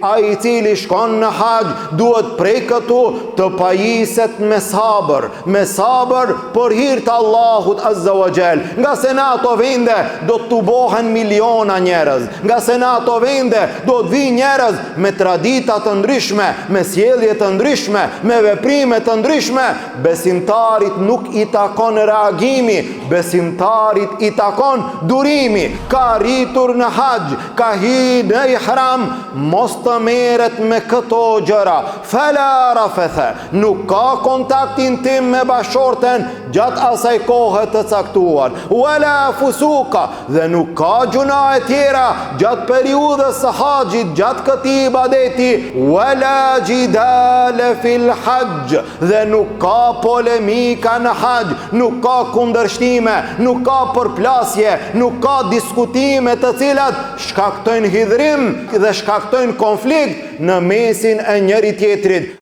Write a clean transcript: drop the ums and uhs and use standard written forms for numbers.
A i cili shkon në haqë duhet prej këtu të pajiset me sabër për hir të Allahut Azza wa Jall. Nga se në ato vende do të tubohen miliona njerëz, nga se në ato vende do të vi njerëz me tradita të ndryshme, me sjellje të ndryshme, me veprime të ndryshme. Besimtarit nuk i takon reagimi, besimtarit i takon durimi. Ka rritur në haqë, ka hi në ihram, mos të merret me këto gjëra. Fala rafethe, nuk ka kontaktin tim me bashorten gjatë asaj kohe të caktuar. Wala fusuka, dhe nuk ka gjuna e tjera gjatë periudhës së haxhit, gjatë këtij ibadeti. Wala jidale fil hajj, dhe nuk ka polemika në haqë, nuk ka kundërshtime, nuk ka përplasje, nuk ka diskutime të cilat shkaktojnë hidhrim dhe shkaktojnë konflikt në mesin e njëri tjetrit.